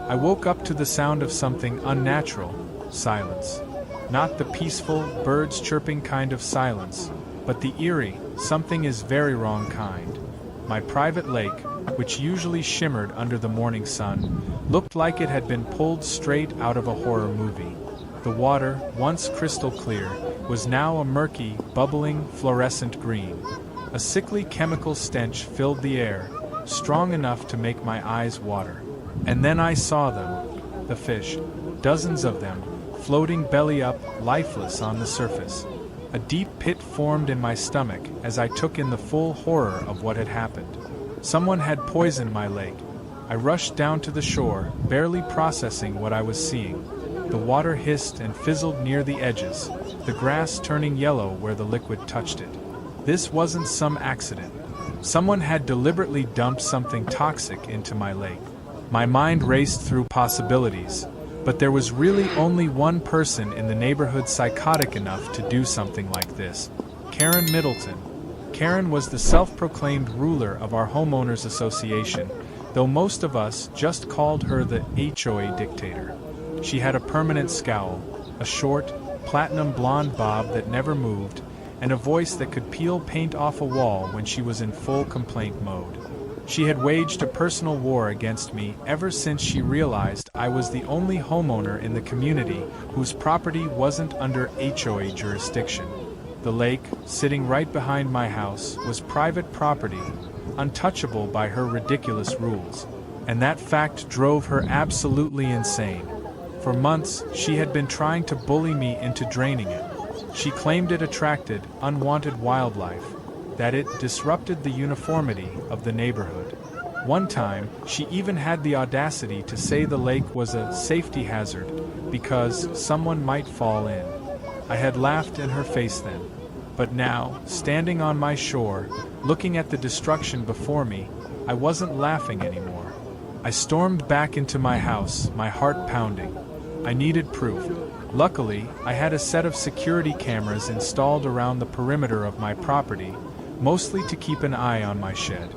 I woke up to the sound of something unnatural: silence. Not the peaceful, birds chirping kind of silence, but the eerie, something is very wrong kind. My private lake, which usually shimmered under the morning sun, looked like it had been pulled straight out of a horror movie. The water, once crystal clear, was now a murky, bubbling, fluorescent green. A sickly chemical stench filled the air, strong enough to make my eyes water. And then I saw them, the fish, dozens of them, floating belly up, lifeless on the surface. A deep pit formed in my stomach as I took in the full horror of what had happened. Someone had poisoned my lake. I rushed down to the shore, barely processing what I was seeing. The water hissed and fizzled near the edges, the grass turning yellow where the liquid touched it. This wasn't some accident. Someone had deliberately dumped something toxic into my lake. My mind raced through possibilities, but there was really only one person in the neighborhood psychotic enough to do something like this: Karen Middleton. Karen was the self-proclaimed ruler of our homeowners association, though most of us just called her the HOA dictator. She had a permanent scowl, a short, platinum blonde bob that never moved, and a voice that could peel paint off a wall when she was in full complaint mode. She had waged a personal war against me ever since she realized I was the only homeowner in the community whose property wasn't under HOA jurisdiction. The lake, sitting right behind my house, was private property, untouchable by her ridiculous rules, and that fact drove her absolutely insane. For months, she had been trying to bully me into draining it. She claimed it attracted unwanted wildlife, that it disrupted the uniformity of the neighborhood. One time, she even had the audacity to say the lake was a safety hazard because someone might fall in. I had laughed in her face then. But now, standing on my shore, looking at the destruction before me, I wasn't laughing anymore. I stormed back into my house, my heart pounding. I needed proof. Luckily, I had a set of security cameras installed around the perimeter of my property, mostly to keep an eye on my shed.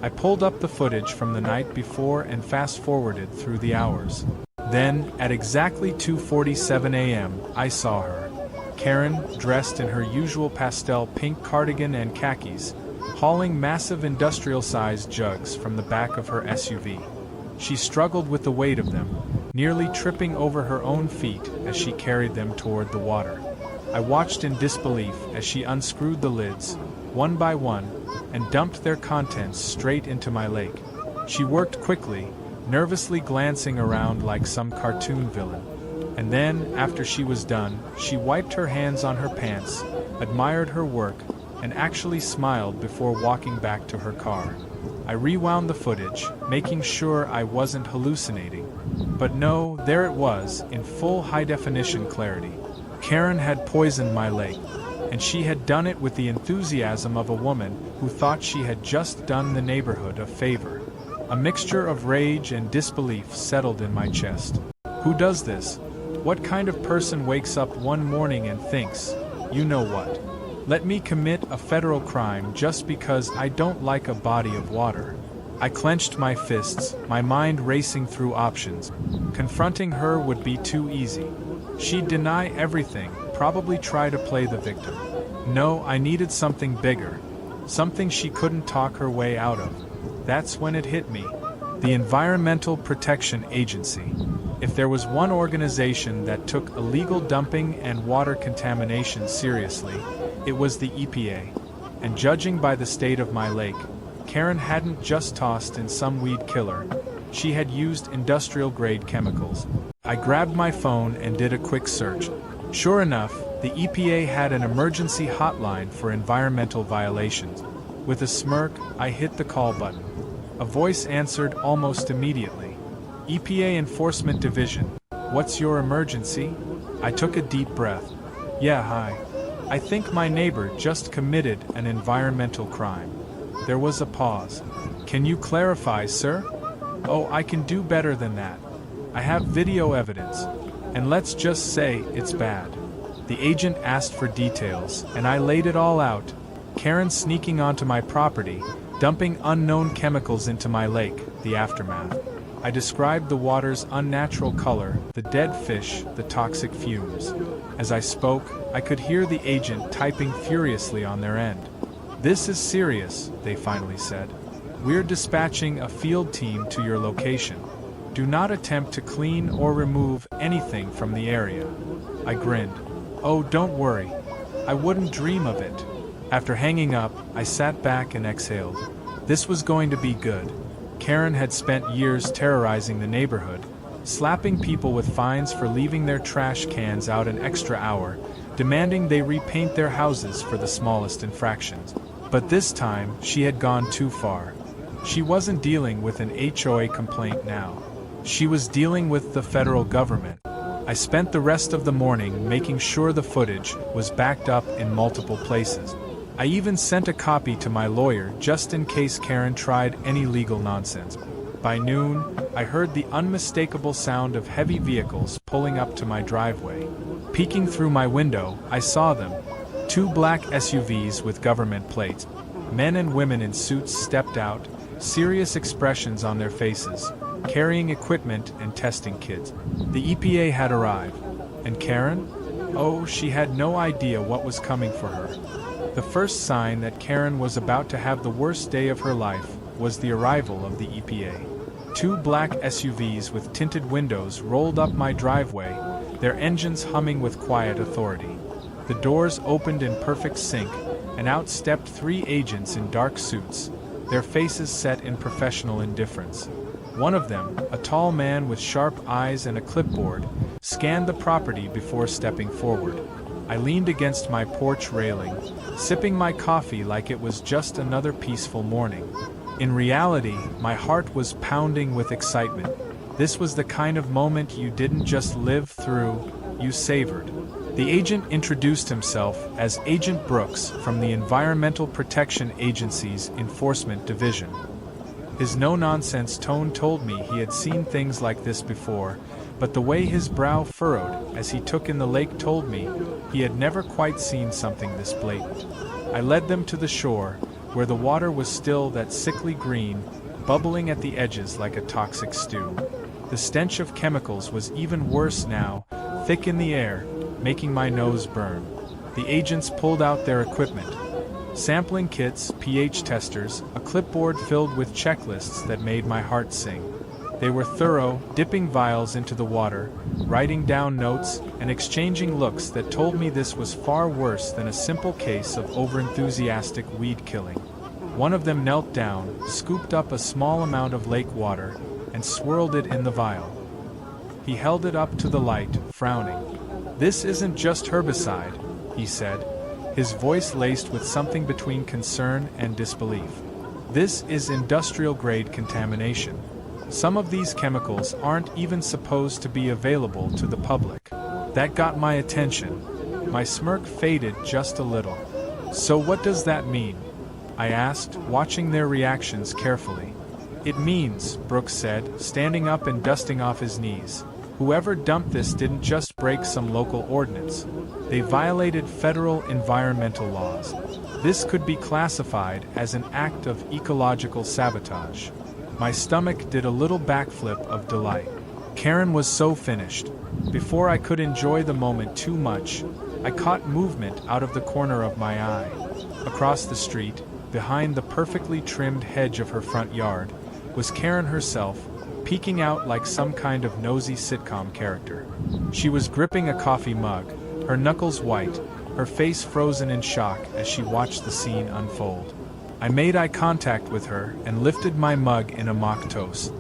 I pulled up the footage from the night before and fast-forwarded through the hours. Then, at exactly 2:47 a.m., I saw her. Karen, dressed in her usual pastel pink cardigan and khakis, hauling massive industrial-sized jugs from the back of her SUV. She struggled with the weight of them, nearly tripping over her own feet as she carried them toward the water. I watched in disbelief as she unscrewed the lids, one by one, and dumped their contents straight into my lake. She worked quickly, nervously glancing around like some cartoon villain. And then, after she was done, she wiped her hands on her pants, admired her work, and actually smiled before walking back to her car. I rewound the footage, making sure I wasn't hallucinating. But no, there it was, in full high-definition clarity. Karen had poisoned my lake, and she had done it with the enthusiasm of a woman who thought she had just done the neighborhood a favor. A mixture of rage and disbelief settled in my chest. Who does this? What kind of person wakes up one morning and thinks, you know what? Let me commit a federal crime just because I don't like a body of water. I clenched my fists, my mind racing through options. Confronting her would be too easy. She'd deny everything, probably try to play the victim. No, I needed something bigger. Something she couldn't talk her way out of. That's when it hit me. The Environmental Protection Agency. If there was one organization that took illegal dumping and water contamination seriously, it was the EPA. And judging by the state of my lake, Karen hadn't just tossed in some weed killer. She had used industrial-grade chemicals. I grabbed my phone and did a quick search. Sure enough, the EPA had an emergency hotline for environmental violations. With a smirk, I hit the call button. A voice answered almost immediately. EPA Enforcement Division. What's your emergency? I took a deep breath. Yeah, hi. I think my neighbor just committed an environmental crime. There was a pause. Can you clarify, sir? Oh, I can do better than that. I have video evidence. And let's just say it's bad. The agent asked for details, and I laid it all out. Karen sneaking onto my property, dumping unknown chemicals into my lake, the aftermath. I described the water's unnatural color, the dead fish, the toxic fumes. As I spoke, I could hear the agent typing furiously on their end. "This is serious," they finally said. "We're dispatching a field team to your location. Do not attempt to clean or remove anything from the area." I grinned. "Oh, don't worry. I wouldn't dream of it." After hanging up, I sat back and exhaled. This was going to be good. Karen had spent years terrorizing the neighborhood, slapping people with fines for leaving their trash cans out an extra hour, demanding they repaint their houses for the smallest infractions. But this time, she had gone too far. She wasn't dealing with an HOA complaint now. She was dealing with the federal government. I spent the rest of the morning making sure the footage was backed up in multiple places. I even sent a copy to my lawyer just in case Karen tried any legal nonsense. By noon, I heard the unmistakable sound of heavy vehicles pulling up to my driveway. Peeking through my window, I saw them. 2 black SUVs with government plates. Men and women in suits stepped out, serious expressions on their faces, carrying equipment and testing kits. The EPA had arrived. And Karen? Oh, she had no idea what was coming for her. The first sign that Karen was about to have the worst day of her life was the arrival of the EPA. 2 black SUVs with tinted windows rolled up my driveway, their engines humming with quiet authority. The doors opened in perfect sync, and out stepped 3 agents in dark suits, their faces set in professional indifference. One of them, a tall man with sharp eyes and a clipboard, scanned the property before stepping forward. I leaned against my porch railing, sipping my coffee like it was just another peaceful morning. In reality, my heart was pounding with excitement. This was the kind of moment you didn't just live through, you savored. The agent introduced himself as Agent Brooks from the Environmental Protection Agency's Enforcement Division. His no-nonsense tone told me he had seen things like this before, but the way his brow furrowed as he took in the lake told me he had never quite seen something this blatant. I led them to the shore, where the water was still that sickly green, bubbling at the edges like a toxic stew. The stench of chemicals was even worse now, thick in the air, making my nose burn. The agents pulled out their equipment. Sampling kits, pH testers, a clipboard filled with checklists that made my heart sing. They were thorough, dipping vials into the water, writing down notes, and exchanging looks that told me this was far worse than a simple case of overenthusiastic weed killing. One of them knelt down, scooped up a small amount of lake water, and swirled it in the vial. He held it up to the light, frowning. "This isn't just herbicide," he said, his voice laced with something between concern and disbelief. "This is industrial-grade contamination. Some of these chemicals aren't even supposed to be available to the public." That got my attention. My smirk faded just a little. "So what does that mean?" I asked, watching their reactions carefully. "It means," Brooks said, standing up and dusting off his knees, "whoever dumped this didn't just break some local ordinance. They violated federal environmental laws. This could be classified as an act of ecological sabotage." My stomach did a little backflip of delight. Karen was so finished. Before I could enjoy the moment too much, I caught movement out of the corner of my eye. Across the street, behind the perfectly trimmed hedge of her front yard, was Karen herself, peeking out like some kind of nosy sitcom character. She was gripping a coffee mug, her knuckles white, her face frozen in shock as she watched the scene unfold. I made eye contact with her and lifted my mug in a mock toast.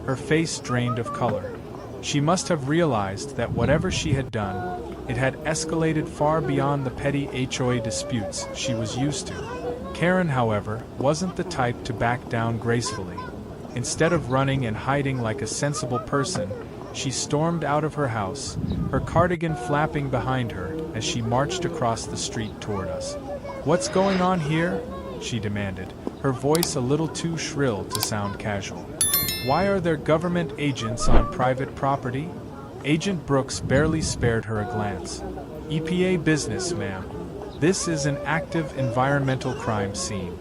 Her face drained of color. She must have realized that whatever she had done, it had escalated far beyond the petty HOA disputes she was used to. Karen, however, wasn't the type to back down gracefully. Instead of running and hiding like a sensible person, she stormed out of her house, her cardigan flapping behind her as she marched across the street toward us. "What's going on here?" she demanded, her voice a little too shrill to sound casual. "Why are there government agents on private property?" Agent Brooks barely spared her a glance. "EPA business, ma'am. This is an active environmental crime scene."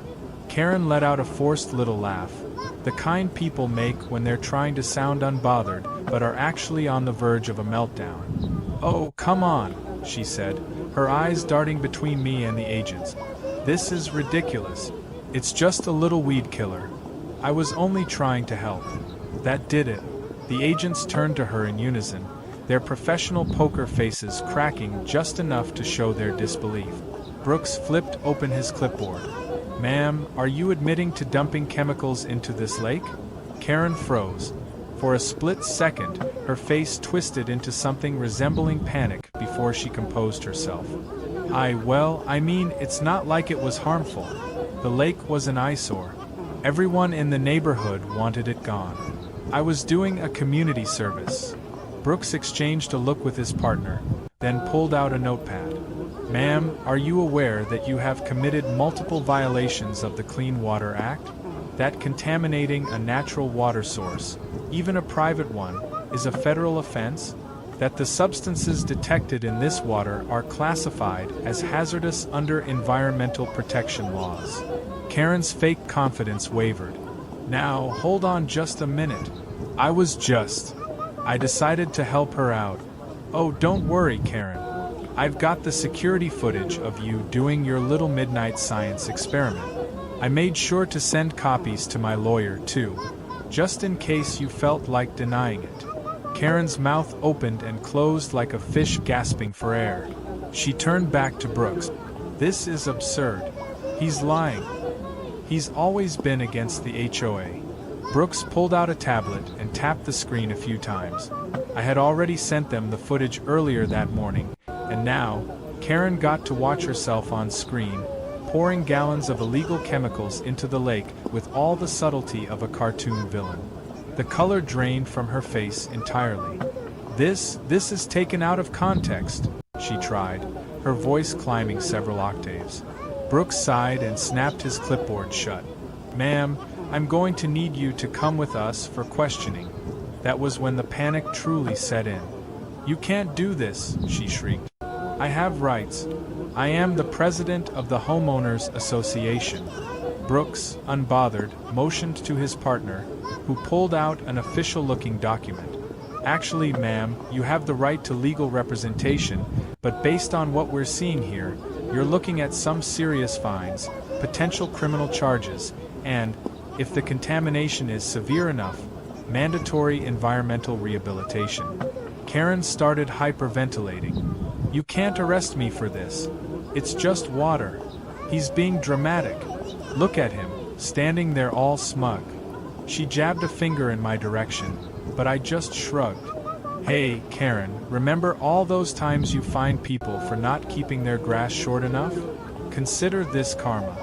Karen let out a forced little laugh, The kind people make when they're trying to sound unbothered, but are actually on the verge of a meltdown. "Oh, come on," she said, her eyes darting between me and the agents. "This is ridiculous. It's just a little weed killer. I was only trying to help." That did it. The agents turned to her in unison, their professional poker faces cracking just enough to show their disbelief. Brooks flipped open his clipboard. "Ma'am, are you admitting to dumping chemicals into this lake?" Karen froze. For a split second, her face twisted into something resembling panic before she composed herself. I mean, it's not like it was harmful. The lake was an eyesore. Everyone in the neighborhood wanted it gone. I was doing a community service." Brooks exchanged a look with his partner, then pulled out a notepad. "Ma'am, are you aware that you have committed multiple violations of the Clean Water Act? That contaminating a natural water source, even a private one, is a federal offense? That the substances detected in this water are classified as hazardous under environmental protection laws." Karen's fake confidence wavered. "Now, hold on just a minute. I decided to help her out." "Oh, don't worry, Karen. I've got the security footage of you doing your little midnight science experiment. I made sure to send copies to my lawyer, too, just in case you felt like denying it." Karen's mouth opened and closed like a fish gasping for air. She turned back to Brooks. "This is absurd. He's lying. He's always been against the HOA." Brooks pulled out a tablet and tapped the screen a few times. "I had already sent them the footage earlier that morning, and now, Karen got to watch herself on screen, pouring gallons of illegal chemicals into the lake with all the subtlety of a cartoon villain. The color drained from her face entirely. This is taken out of context," she tried, her voice climbing several octaves. Brooks sighed and snapped his clipboard shut. "Ma'am, I'm going to need you to come with us for questioning." That was when the panic truly set in. "You can't do this," she shrieked. "I have rights. I am the president of the Homeowners Association." Brooks, unbothered, motioned to his partner, who pulled out an official-looking document. "Actually, ma'am, you have the right to legal representation, but based on what we're seeing here, you're looking at some serious fines, potential criminal charges, and, if the contamination is severe enough, mandatory environmental rehabilitation." Karen started hyperventilating. "You can't arrest me for this. It's just water. He's being dramatic. Look at him, standing there all smug." She jabbed a finger in my direction, but I just shrugged. "Hey, Karen, remember all those times you fined people for not keeping their grass short enough? Consider this karma."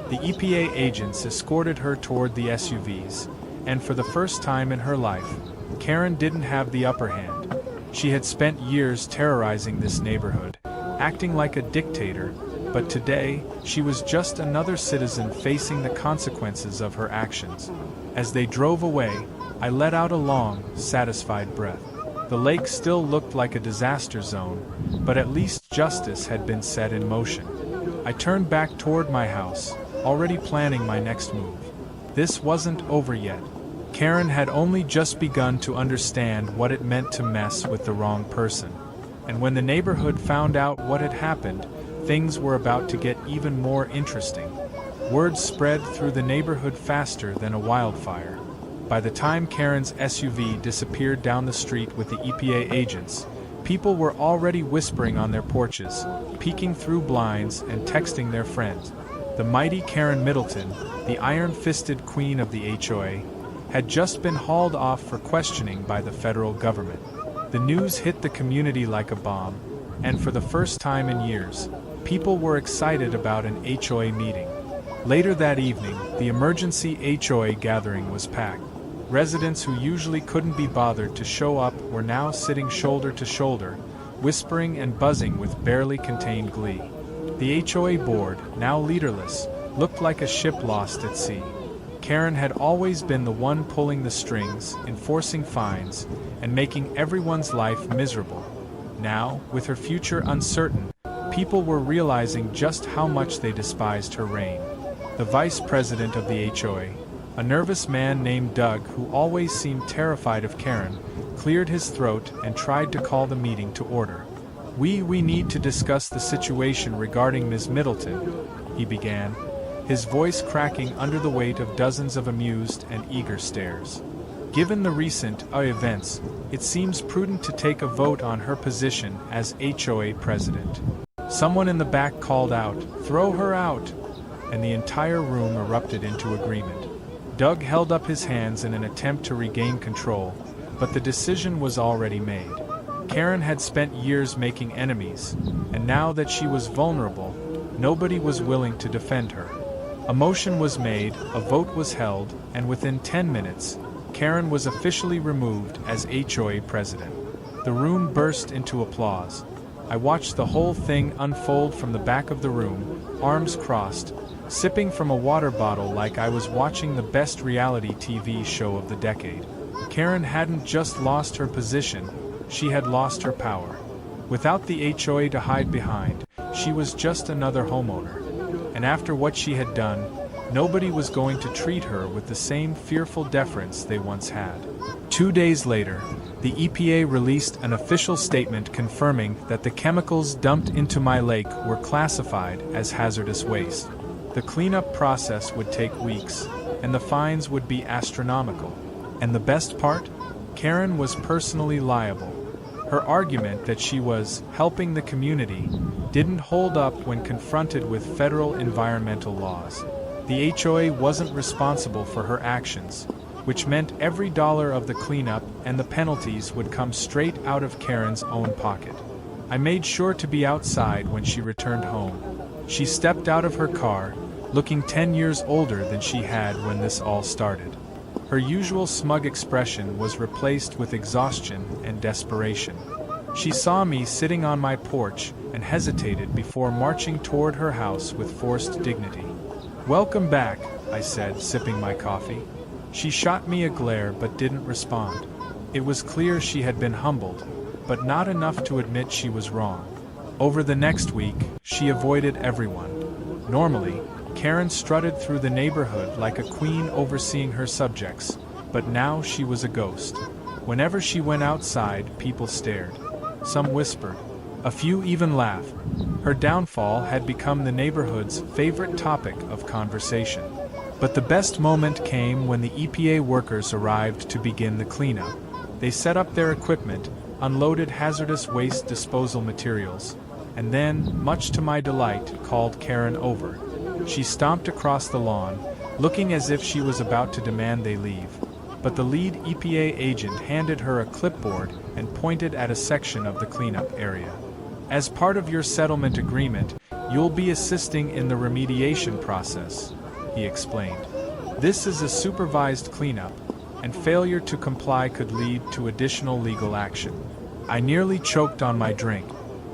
The EPA agents escorted her toward the SUVs, and for the first time in her life, Karen didn't have the upper hand. She had spent years terrorizing this neighborhood, acting like a dictator, but today, she was just another citizen facing the consequences of her actions. As they drove away, I let out a long, satisfied breath. The lake still looked like a disaster zone, but at least justice had been set in motion. I turned back toward my house, already planning my next move. This wasn't over yet. Karen had only just begun to understand what it meant to mess with the wrong person. And when the neighborhood found out what had happened, things were about to get even more interesting. Word spread through the neighborhood faster than a wildfire. By the time Karen's SUV disappeared down the street with the EPA agents, people were already whispering on their porches, peeking through blinds and texting their friends. The mighty Karen Middleton, the iron-fisted queen of the HOA, had just been hauled off for questioning by the federal government. The news hit the community like a bomb, and for the first time in years, people were excited about an HOA meeting. Later that evening, the emergency HOA gathering was packed. Residents who usually couldn't be bothered to show up were now sitting shoulder to shoulder, whispering and buzzing with barely contained glee. The HOA board, now leaderless, looked like a ship lost at sea. Karen had always been the one pulling the strings, enforcing fines, and making everyone's life miserable. Now, with her future uncertain, people were realizing just how much they despised her reign. The vice president of the HOA, A nervous man named Doug, who always seemed terrified of Karen, cleared his throat and tried to call the meeting to order. We need to discuss the situation regarding Ms. Middleton," he began, his voice cracking under the weight of dozens of amused and eager stares. "Given the recent events, it seems prudent to take a vote on her position as HOA president." Someone in the back called out, "Throw her out!" and the entire room erupted into agreement. Doug held up his hands in an attempt to regain control, but the decision was already made. Karen had spent years making enemies, and now that she was vulnerable, nobody was willing to defend her. A motion was made, a vote was held, and within 10 minutes, Karen was officially removed as HOA president. The room burst into applause. I watched the whole thing unfold from the back of the room, arms crossed, sipping from a water bottle like I was watching the best reality TV show of the decade. Karen hadn't just lost her position, she had lost her power. Without the HOA to hide behind, she was just another homeowner. And after what she had done, nobody was going to treat her with the same fearful deference they once had. 2 days later, the EPA released an official statement confirming that the chemicals dumped into my lake were classified as hazardous waste. The cleanup process would take weeks, and the fines would be astronomical. And the best part? Karen was personally liable. Her argument that she was helping the community didn't hold up when confronted with federal environmental laws. The HOA wasn't responsible for her actions, which meant every dollar of the cleanup and the penalties would come straight out of Karen's own pocket. I made sure to be outside when she returned home. She stepped out of her car, looking 10 years older than she had when this all started. Her usual smug expression was replaced with exhaustion and desperation. She saw me sitting on my porch and hesitated before marching toward her house with forced dignity. "Welcome back," I said, sipping my coffee. She shot me a glare but didn't respond. It was clear she had been humbled, but not enough to admit she was wrong. Over the next week, she avoided everyone. Normally, Karen strutted through the neighborhood like a queen overseeing her subjects, but now she was a ghost. Whenever she went outside, people stared. Some whispered. A few even laughed. Her downfall had become the neighborhood's favorite topic of conversation. But the best moment came when the EPA workers arrived to begin the cleanup. They set up their equipment, unloaded hazardous waste disposal materials, and then, much to my delight, called Karen over. She stomped across the lawn, looking as if she was about to demand they leave. But the lead EPA agent handed her a clipboard and pointed at a section of the cleanup area. "As part of your settlement agreement, you'll be assisting in the remediation process," he explained. "This is a supervised cleanup, and failure to comply could lead to additional legal action." I nearly choked on my drink.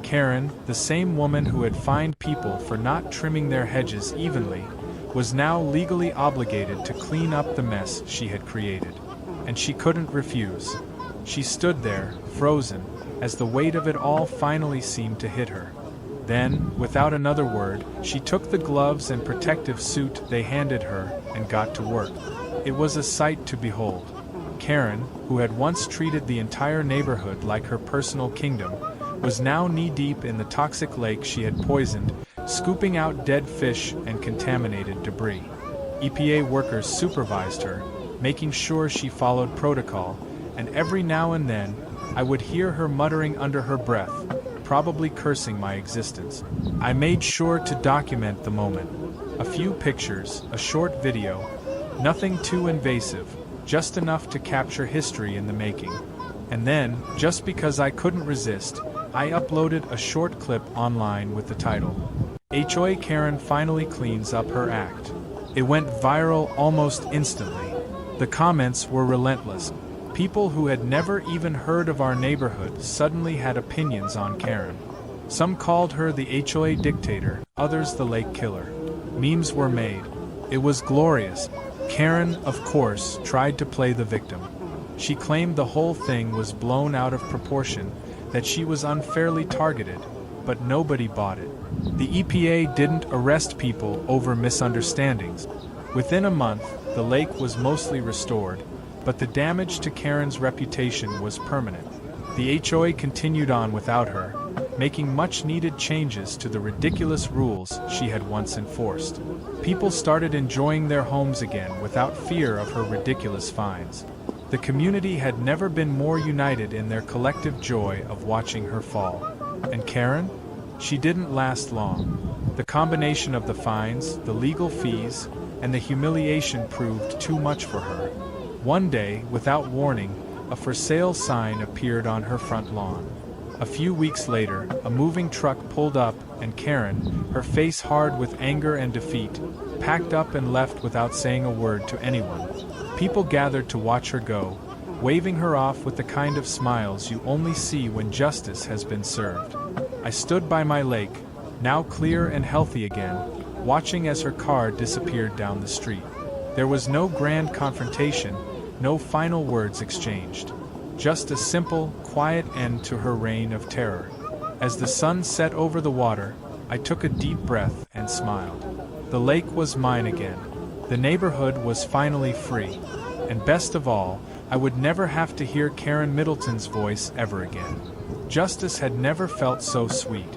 Karen, the same woman who had fined people for not trimming their hedges evenly, was now legally obligated to clean up the mess she had created. And she couldn't refuse. She stood there, frozen, as the weight of it all finally seemed to hit her. Then, without another word, she took the gloves and protective suit they handed her and got to work. It was a sight to behold. Karen, who had once treated the entire neighborhood like her personal kingdom, was now knee-deep in the toxic lake she had poisoned, scooping out dead fish and contaminated debris. EPA workers supervised her, making sure she followed protocol, and every now and then, I would hear her muttering under her breath, probably cursing my existence. I made sure to document the moment. A few pictures, a short video, nothing too invasive, just enough to capture history in the making. And then, just because I couldn't resist, I uploaded a short clip online with the title, "HOA Karen Finally Cleans Up Her Act." It went viral almost instantly. The comments were relentless. People who had never even heard of our neighborhood suddenly had opinions on Karen. Some called her the HOA dictator, others the lake killer. Memes were made. It was glorious. Karen, of course, tried to play the victim. She claimed the whole thing was blown out of proportion, that she was unfairly targeted, but nobody bought it. The EPA didn't arrest people over misunderstandings. Within a month, the lake was mostly restored, but the damage to Karen's reputation was permanent. The HOA continued on without her, making much-needed changes to the ridiculous rules she had once enforced. People started enjoying their homes again without fear of her ridiculous fines. The community had never been more united in their collective joy of watching her fall. And Karen? She didn't last long. The combination of the fines, the legal fees, and the humiliation proved too much for her. One day, without warning, a for sale sign appeared on her front lawn. A few weeks later, a moving truck pulled up, and Karen, her face hard with anger and defeat, packed up and left without saying a word to anyone. People gathered to watch her go, waving her off with the kind of smiles you only see when justice has been served. I stood by my lake, now clear and healthy again, watching as her car disappeared down the street. There was no grand confrontation, no final words exchanged. Just a simple, quiet end to her reign of terror. As the sun set over the water, I took a deep breath and smiled. The lake was mine again. The neighborhood was finally free. And best of all, I would never have to hear Karen Middleton's voice ever again. Justice had never felt so sweet.